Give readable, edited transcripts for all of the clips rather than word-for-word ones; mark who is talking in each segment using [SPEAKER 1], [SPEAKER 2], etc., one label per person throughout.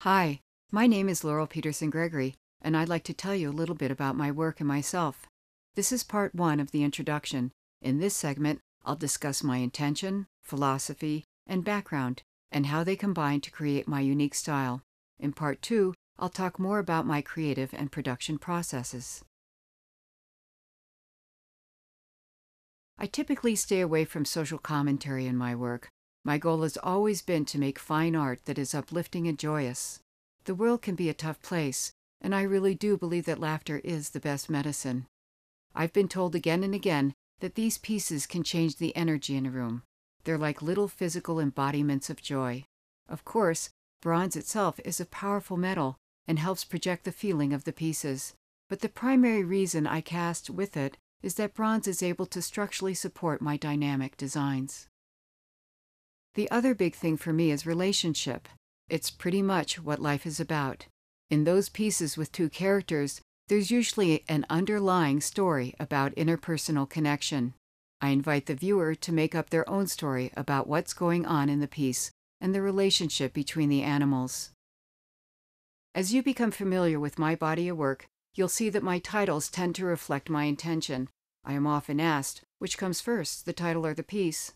[SPEAKER 1] Hi, my name is Laurel Peterson Gregory, and I'd like to tell you a little bit about my work and myself. This is part one of the introduction. In this segment, I'll discuss my intention, philosophy, and background, and how they combine to create my unique style. In part two, I'll talk more about my creative and production processes. I typically stay away from social commentary in my work. My goal has always been to make fine art that is uplifting and joyous. The world can be a tough place, and I really do believe that laughter is the best medicine. I've been told again and again that these pieces can change the energy in a room. They're like little physical embodiments of joy. Of course, bronze itself is a powerful metal and helps project the feeling of the pieces. But the primary reason I cast with it is that bronze is able to structurally support my dynamic designs. The other big thing for me is relationship. It's pretty much what life is about. In those pieces with two characters, there's usually an underlying story about interpersonal connection. I invite the viewer to make up their own story about what's going on in the piece and the relationship between the animals. As you become familiar with my body of work, you'll see that my titles tend to reflect my intention. I am often asked, which comes first, the title or the piece?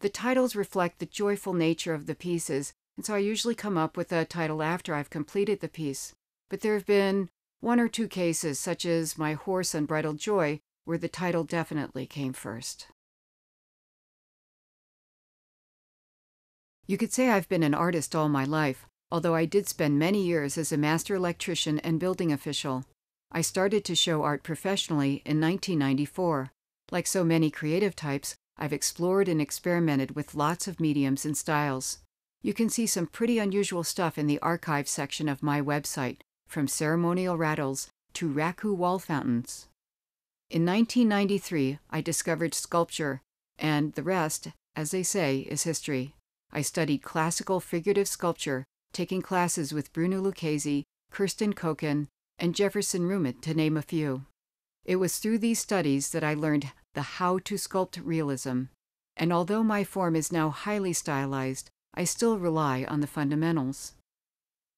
[SPEAKER 1] The titles reflect the joyful nature of the pieces, and so I usually come up with a title after I've completed the piece. But there have been one or two cases, such as my horse Unbridled Joy, where the title definitely came first. You could say I've been an artist all my life, although I did spend many years as a master electrician and building official. I started to show art professionally in 1994. Like so many creative types, I've explored and experimented with lots of mediums and styles. You can see some pretty unusual stuff in the archive section of my website, from ceremonial rattles to raku wall fountains. In 1993, I discovered Sculptor, and the rest, as they say, is history. I studied classical figurative sculpture, taking classes with Bruno Lucchese, Kirsten Koken, and Jefferson Rumit, to name a few. It was through these studies that I learned the how to sculpt realism, and although my form is now highly stylized, I still rely on the fundamentals.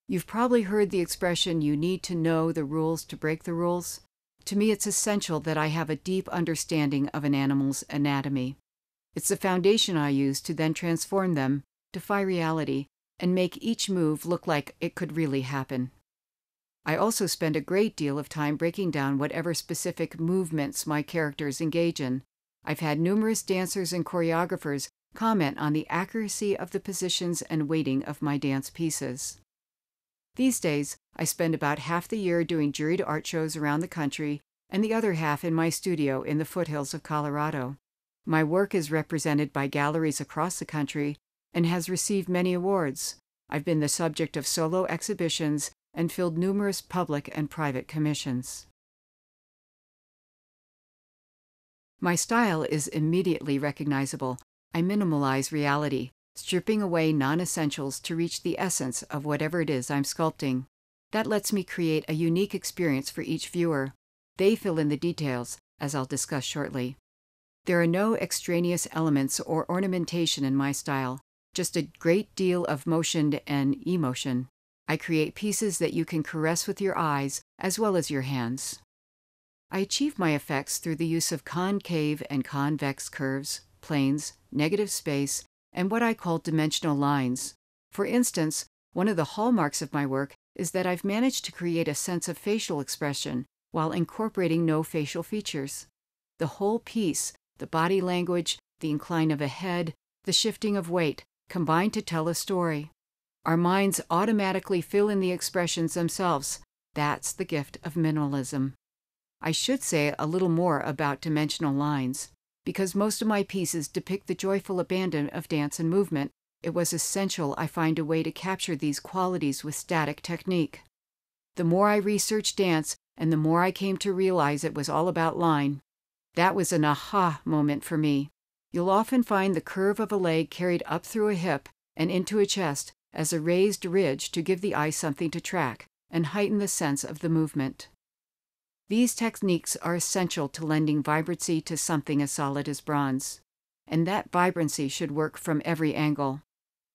[SPEAKER 1] You've probably heard the expression, you need to know the rules to break the rules. To me, it's essential that I have a deep understanding of an animal's anatomy. It's the foundation I use to then transform them, defy reality, and make each move look like it could really happen. I also spend a great deal of time breaking down whatever specific movements my characters engage in. I've had numerous dancers and choreographers comment on the accuracy of the positions and weighting of my dance pieces. These days, I spend about half the year doing juried art shows around the country and the other half in my studio in the foothills of Colorado. My work is represented by galleries across the country and has received many awards. I've been the subject of solo exhibitions and filled numerous public and private commissions. My style is immediately recognizable. I minimalize reality, stripping away non-essentials to reach the essence of whatever it is I'm sculpting. That lets me create a unique experience for each viewer. They fill in the details, as I'll discuss shortly. There are no extraneous elements or ornamentation in my style, just a great deal of motion and emotion. I create pieces that you can caress with your eyes as well as your hands. I achieve my effects through the use of concave and convex curves, planes, negative space, and what I call dimensional lines. For instance, one of the hallmarks of my work is that I've managed to create a sense of facial expression while incorporating no facial features. The whole piece, the body language, the incline of a head, the shifting of weight, combine to tell a story. Our minds automatically fill in the expressions themselves. That's the gift of minimalism. I should say a little more about dimensional lines. Because most of my pieces depict the joyful abandon of dance and movement, it was essential I find a way to capture these qualities with static technique. The more I researched dance, and the more I came to realize it was all about line. That was an aha moment for me. You'll often find the curve of a leg carried up through a hip and into a chest as a raised ridge to give the eye something to track and heighten the sense of the movement. These techniques are essential to lending vibrancy to something as solid as bronze, and that vibrancy should work from every angle.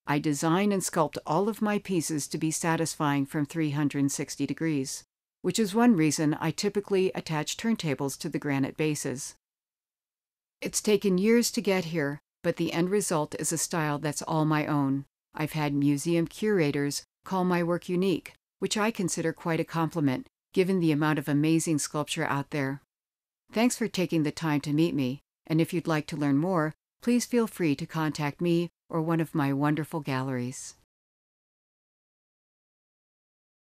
[SPEAKER 1] I design and sculpt all of my pieces to be satisfying from 360 degrees, which is one reason I typically attach turntables to the granite bases. It's taken years to get here, but the end result is a style that's all my own. I've had museum curators call my work unique, which I consider quite a compliment, given the amount of amazing sculpture out there. Thanks for taking the time to meet me, and if you'd like to learn more, please feel free to contact me or one of my wonderful galleries.